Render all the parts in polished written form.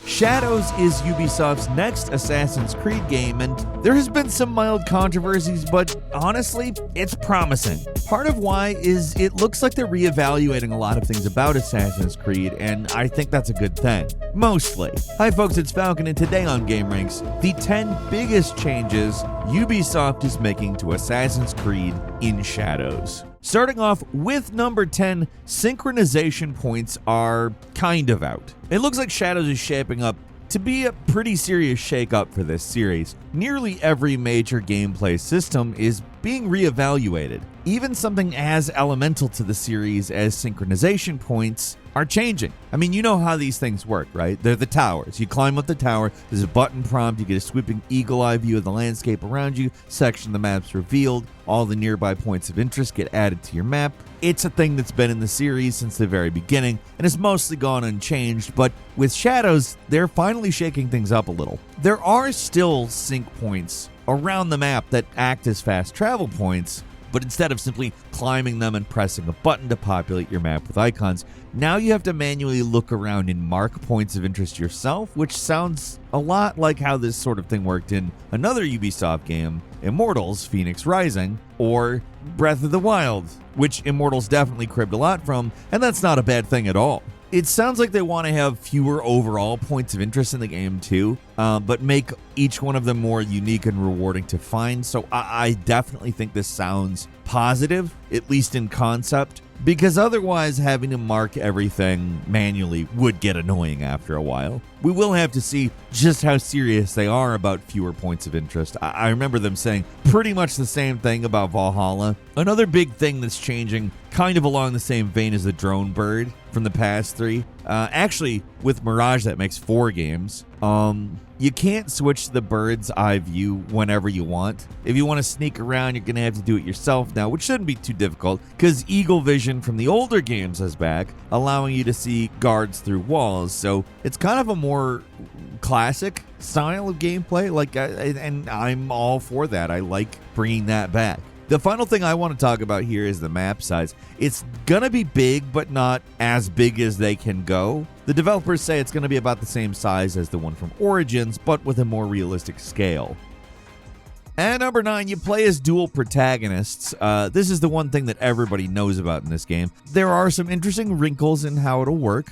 Shadows is Ubisoft's next Assassin's Creed game, and there has been some mild controversies, but honestly, it's promising. Part of why is it looks like they're reevaluating a lot of things about Assassin's Creed, and I think that's a good thing. Mostly. Hi folks, it's Falcon, and today on gameranx, the 10 biggest changes Ubisoft is making to Assassin's Creed in Shadows. Starting off with number 10, synchronization points are kind of out. It looks like Shadows is shaping up to be a pretty serious shakeup for this series. Nearly every major gameplay system is being reevaluated. Even something as elemental to the series as synchronization points are changing. I mean, you know how these things work, right? They're the towers. You climb up the tower, there's a button prompt, you get a sweeping eagle-eye view of the landscape around you, section of the map's revealed, all the nearby points of interest get added to your map. It's a thing that's been in the series since the very beginning, and it's mostly gone unchanged, but with Shadows, they're finally shaking things up a little. There are still sync points around the map that act as fast travel points, but instead of simply climbing them and pressing a button to populate your map with icons, now you have to manually look around and mark points of interest yourself, which sounds a lot like how this sort of thing worked in another Ubisoft game, Immortals: Phoenix Rising, or Breath of the Wild, which Immortals definitely cribbed a lot from, and that's not a bad thing at all. It sounds like they want to have fewer overall points of interest in the game too, but make each one of them more unique and rewarding to find. So I definitely think this sounds positive, at least in concept, because otherwise having to mark everything manually would get annoying after a while. We will have to see just how serious they are about fewer points of interest. I remember them saying pretty much the same thing about Valhalla. Another big thing that's changing, kind of along the same vein as the drone bird from the past 3. Actually, with Mirage, that makes 4 games. You can't switch to the bird's eye view whenever you want. If you want to sneak around, you're going to have to do it yourself now, which shouldn't be too difficult, because Eagle Vision from the older games is back, allowing you to see guards through walls. So it's kind of a more classic style of gameplay, and I'm all for that. I like bringing that back. The final thing I want to talk about here is the map size. It's gonna be big, but not as big as they can go. The developers say it's gonna be about the same size as the one from Origins, but with a more realistic scale. And number 9, you play as dual protagonists. This is the one thing that everybody knows about in this game. There are some interesting wrinkles in how it'll work,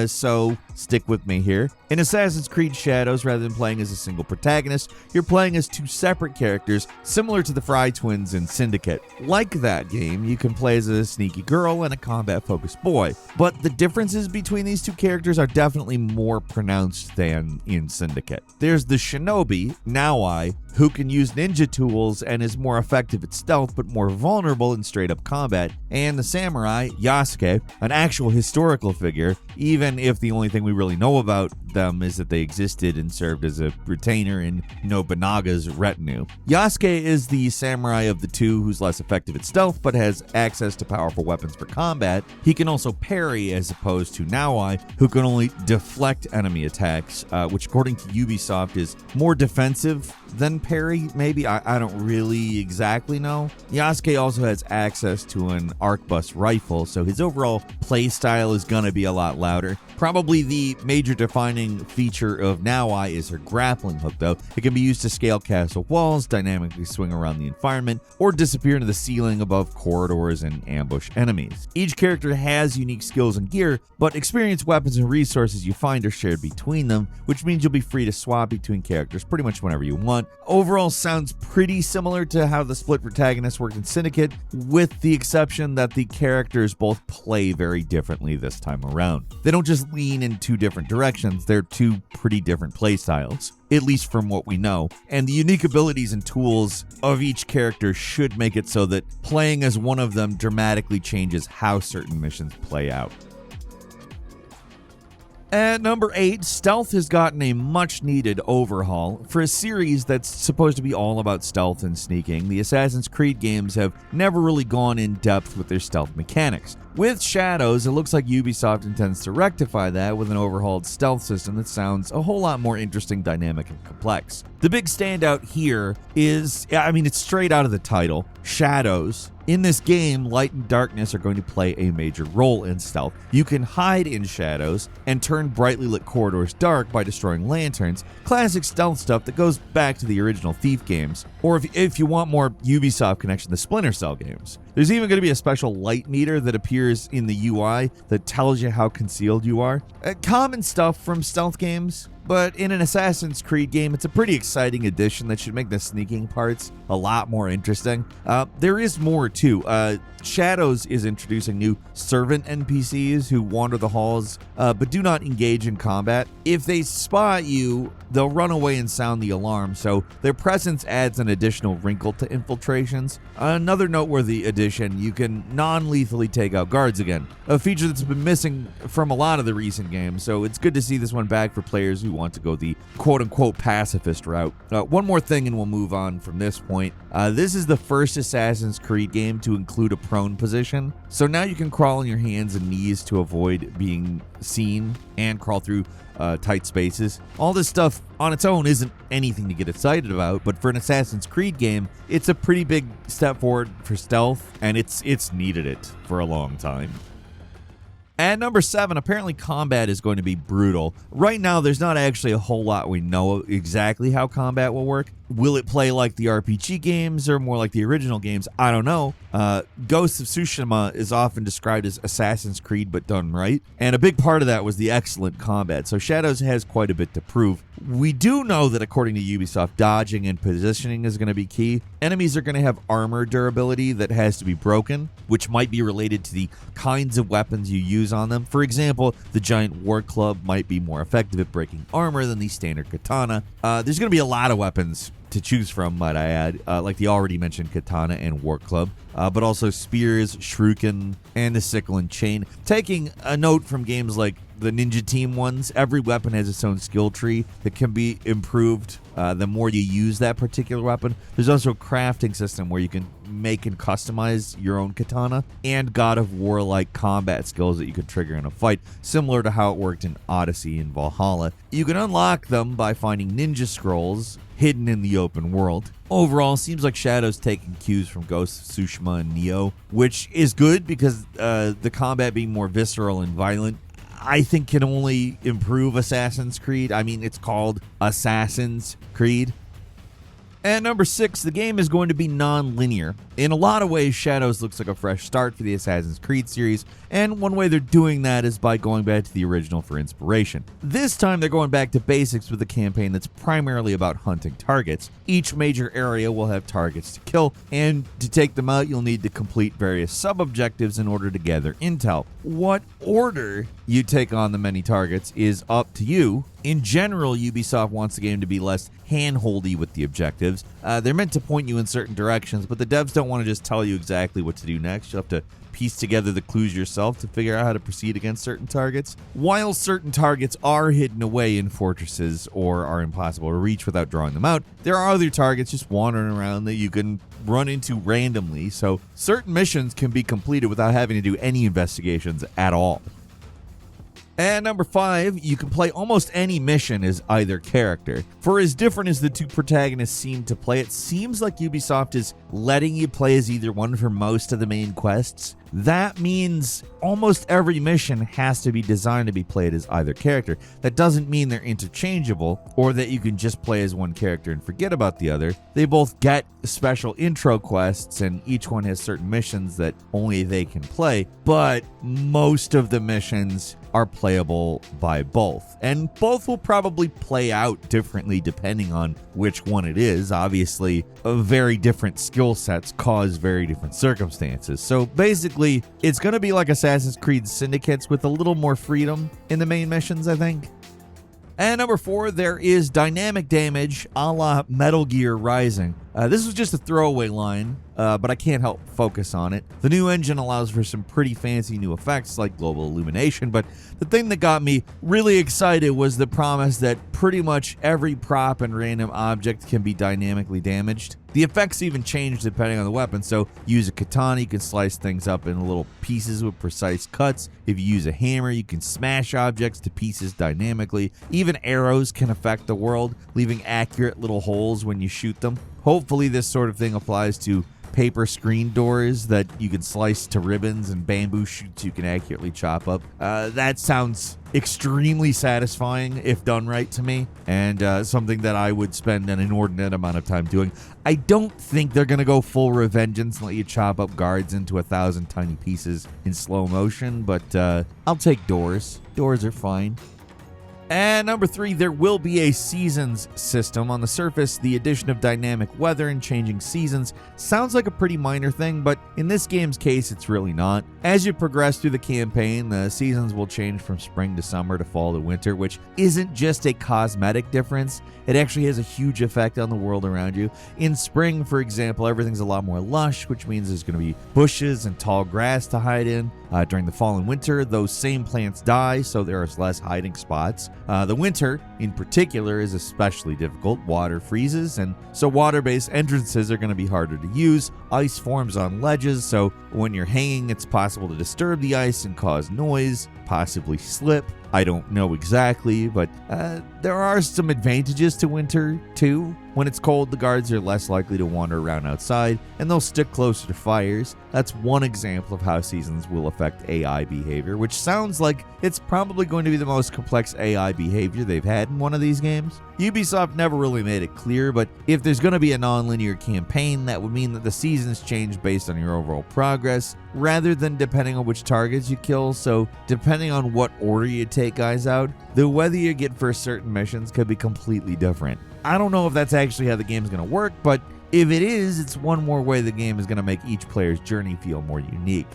so stick with me here. In Assassin's Creed Shadows, rather than playing as a single protagonist, you're playing as 2 separate characters, similar to the Fry twins in Syndicate. Like that game, you can play as a sneaky girl and a combat-focused boy, but the differences between these 2 characters are definitely more pronounced than in Syndicate. There's the shinobi, Naoi, who can use ninja tools and is more effective at stealth but more vulnerable in straight-up combat, and the samurai, Yasuke, an actual historical figure, even if the only thing we really know about them is that they existed and served as a retainer in Nobunaga's retinue. Yasuke is the samurai of the 2 who's less effective at stealth but has access to powerful weapons for combat. He can also parry, as opposed to Naoi, who can only deflect enemy attacks, which according to Ubisoft is more defensive than parry, maybe? I don't really exactly know. Yasuke also has access to an arquebus rifle, so his overall playstyle is gonna be a lot louder. Probably the major defining feature of Naoi is her grappling hook, though. It can be used to scale castle walls, dynamically swing around the environment, or disappear into the ceiling above corridors and ambush enemies. Each character has unique skills and gear, but experience, weapons, and resources you find are shared between them, which means you'll be free to swap between characters pretty much whenever you want. Overall, sounds pretty similar to how the split protagonists worked in Syndicate, with the exception that the characters both play very differently this time around. They don't just lean in 2 different directions, they're 2 pretty different playstyles, at least from what we know, and the unique abilities and tools of each character should make it so that playing as one of them dramatically changes how certain missions play out. At number 8, stealth has gotten a much-needed overhaul. For a series that's supposed to be all about stealth and sneaking, the Assassin's Creed games have never really gone in depth with their stealth mechanics. With Shadows, it looks like Ubisoft intends to rectify that with an overhauled stealth system that sounds a whole lot more interesting, dynamic, and complex. The big standout here is, it's straight out of the title, Shadows. In this game, light and darkness are going to play a major role in stealth. You can hide in shadows and turn brightly lit corridors dark by destroying lanterns, classic stealth stuff that goes back to the original Thief games, or if you want more Ubisoft connection, the Splinter Cell games. There's even going to be a special light meter that appears in the UI that tells you how concealed you are. Common stuff from stealth games, but in an Assassin's Creed game, it's a pretty exciting addition that should make the sneaking parts a lot more interesting. There is more too. Shadows is introducing new servant NPCs who wander the halls but do not engage in combat. If they spot you, they'll run away and sound the alarm, so their presence adds an additional wrinkle to infiltrations. Another noteworthy addition, you can non-lethally take out guards again, a feature that's been missing from a lot of the recent games, so it's good to see this one back for players who want to go the quote-unquote pacifist route. One more thing and we'll move on from this point. This is the first Assassin's Creed game to include a prone position, so now you can crawl on your hands and knees to avoid being seen and crawl through tight spaces. All this stuff on its own isn't anything to get excited about, but for an Assassin's Creed game, it's a pretty big step forward for stealth, and it's needed it for a long time. At number 7, apparently combat is going to be brutal. Right now, there's not actually a whole lot we know exactly how combat will work. Will it play like the RPG games or more like the original games? I don't know. Ghost of Tsushima is often described as Assassin's Creed but done right, and a big part of that was the excellent combat, so Shadows has quite a bit to prove. We do know that according to Ubisoft, dodging and positioning is going to be key. Enemies are going to have armor durability that has to be broken, which might be related to the kinds of weapons you use on them. For example, the giant war club might be more effective at breaking armor than the standard katana. There's going to be a lot of weapons to choose from, might I add, like the already mentioned katana and war club, but also spears, shuriken, and the sickle and chain. Taking a note from games like the Ninja Team ones, every weapon has its own skill tree that can be improved the more you use that particular weapon. There's also a crafting system where you can make and customize your own katana, and God of War-like combat skills that you could trigger in a fight, similar to how it worked in Odyssey and Valhalla. You can unlock them by finding ninja scrolls hidden in the open world. Overall, seems like Shadow's taking cues from Ghost of Tsushima and Neo, which is good because the combat being more visceral and violent, I think, can only improve Assassin's Creed. I mean, it's called Assassin's Creed. At number 6, the game is going to be non-linear. In a lot of ways, Shadows looks like a fresh start for the Assassin's Creed series, and one way they're doing that is by going back to the original for inspiration. This time, they're going back to basics with a campaign that's primarily about hunting targets. Each major area will have targets to kill, and to take them out, you'll need to complete various sub-objectives in order to gather intel. What order you take on the many targets is up to you. In general, Ubisoft wants the game to be less hand-holdy with the objectives. They're meant to point you in certain directions, but the devs don't want to just tell you exactly what to do next. You'll have to piece together the clues yourself to figure out how to proceed against certain targets. While certain targets are hidden away in fortresses or are impossible to reach without drawing them out, there are other targets just wandering around that you can run into randomly, so certain missions can be completed without having to do any investigations at all. At number 5, you can play almost any mission as either character. For as different as the two protagonists seem to play, it seems like Ubisoft is letting you play as either one for most of the main quests. That means almost every mission has to be designed to be played as either character. That doesn't mean they're interchangeable or that you can just play as one character and forget about the other. They both get special intro quests, and each one has certain missions that only they can play, but most of the missions are playable by both, and both will probably play out differently depending on which one it is. Obviously, very different skill sets cause very different circumstances, so basically it's going to be like Assassin's Creed Syndicates with a little more freedom in the main missions, I think. And number 4, there is dynamic damage a la Metal Gear Rising. This was just a throwaway line, but I can't help focus on it. The new engine allows for some pretty fancy new effects like global illumination, but the thing that got me really excited was the promise that pretty much every prop and random object can be dynamically damaged. The effects even change depending on the weapon, so use a katana, you can slice things up in little pieces with precise cuts. If you use a hammer, you can smash objects to pieces dynamically. Even arrows can affect the world, leaving accurate little holes when you shoot them. Hopefully this sort of thing applies to paper screen doors that you can slice to ribbons and bamboo shoots you can accurately chop up. That sounds extremely satisfying if done right to me, and something that I would spend an inordinate amount of time doing. I don't think they're going to go full revengeance and let you chop up guards into 1,000 tiny pieces in slow motion, but I'll take doors. Doors are fine. And number 3, there will be a seasons system. On the surface, the addition of dynamic weather and changing seasons sounds like a pretty minor thing, but in this game's case, it's really not. As you progress through the campaign, the seasons will change from spring to summer to fall to winter, which isn't just a cosmetic difference. It actually has a huge effect on the world around you. In spring, for example, everything's a lot more lush, which means there's going to be bushes and tall grass to hide in. During the fall and winter, those same plants die, so there are less hiding spots. The winter, in particular, is especially difficult. Water freezes, and so water-based entrances are going to be harder to use. Ice forms on ledges, so when you're hanging, it's possible to disturb the ice and cause noise, possibly slip. I don't know exactly, but there are some advantages to winter, too. When it's cold, the guards are less likely to wander around outside, and they'll stick closer to fires. That's one example of how seasons will affect AI behavior, which sounds like it's probably going to be the most complex AI behavior they've had in one of these games. Ubisoft never really made it clear, but if there's going to be a non-linear campaign, that would mean that the seasons change based on your overall progress, rather than depending on which targets you kill. So depending on what order you take guys out, the weather you get for certain missions could be completely different. I don't know if that's actually how the game's going to work, but if it is, it's one more way the game is going to make each player's journey feel more unique.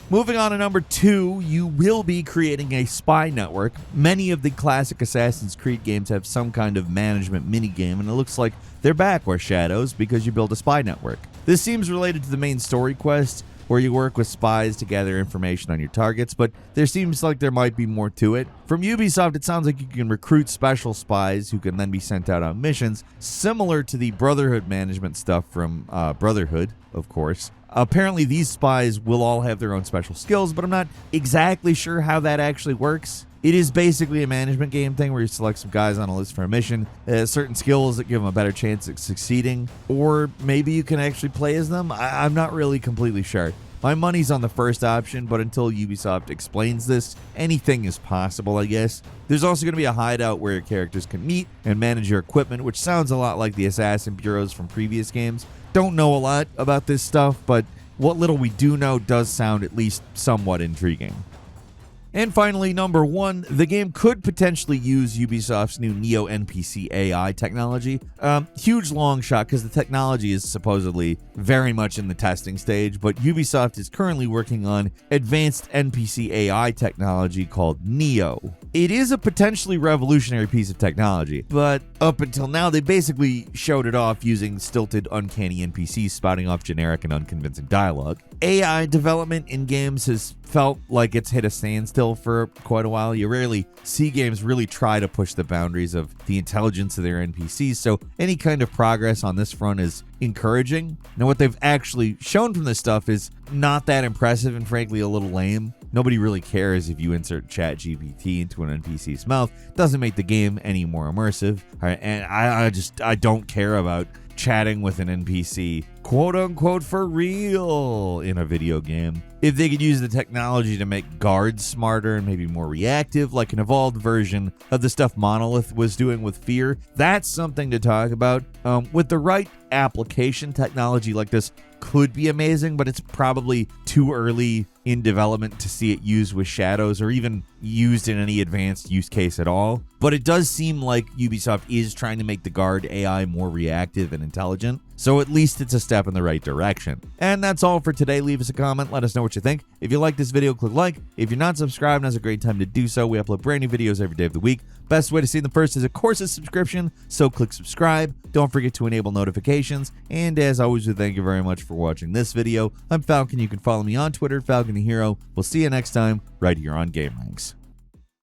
Moving on to number 2, you will be creating a spy network. Many of the classic Assassin's Creed games have some kind of management minigame, and it looks like they're back with Shadows because you build a spy network. This seems related to the main story quest, where you work with spies to gather information on your targets, but there seems like there might be more to it. From Ubisoft, it sounds like you can recruit special spies who can then be sent out on missions, similar to the Brotherhood management stuff from Brotherhood, of course. Apparently, these spies will all have their own special skills, but I'm not exactly sure how that actually works. It is basically a management game thing where you select some guys on a list for a mission, certain skills that give them a better chance at succeeding, or maybe you can actually play as them. I'm not really completely sure. My money's on the first option, but until Ubisoft explains this, anything is possible, I guess. There's also going to be a hideout where your characters can meet and manage your equipment, which sounds a lot like the assassin bureaus from previous games. Don't know a lot about this stuff, but what little we do know does sound at least somewhat intriguing. And finally, number 1, the game could potentially use Ubisoft's new Neo NPC AI technology. Huge long shot because the technology is supposedly very much in the testing stage, but Ubisoft is currently working on advanced NPC AI technology called Neo. It is a potentially revolutionary piece of technology, but up until now, they basically showed it off using stilted, uncanny NPCs spouting off generic and unconvincing dialogue. AI development in games has felt like it's hit a standstill for quite a while. You rarely see games really try to push the boundaries of the intelligence of their NPCs, so any kind of progress on this front is encouraging. Now, what they've actually shown from this stuff is not that impressive and frankly a little lame. Nobody really cares if you insert ChatGPT into an NPC's mouth. It doesn't make the game any more immersive. And I don't care about chatting with an NPC, quote unquote, for real in a video game. If they could use the technology to make guards smarter and maybe more reactive, like an evolved version of the stuff Monolith was doing with Fear, that's something to talk about. With the right application, technology like this could be amazing, but it's probably too early in development to see it used with Shadows or even used in any advanced use case at all. But it does seem like Ubisoft is trying to make the guard AI more reactive and intelligent, so at least it's a step in the right direction. And that's all for today. Leave us a comment, let us know what you think. If you like this video, click like. If you're not subscribed, now's a great time to do so. We upload brand new videos every day of the week. Best way to see them first is, of course, a subscription, so click subscribe. Don't forget to enable notifications. And as always, we thank you very much for watching this video. I'm Falcon. You can follow me on Twitter, Falcon the Hero. We'll see you next time right here on gameranx.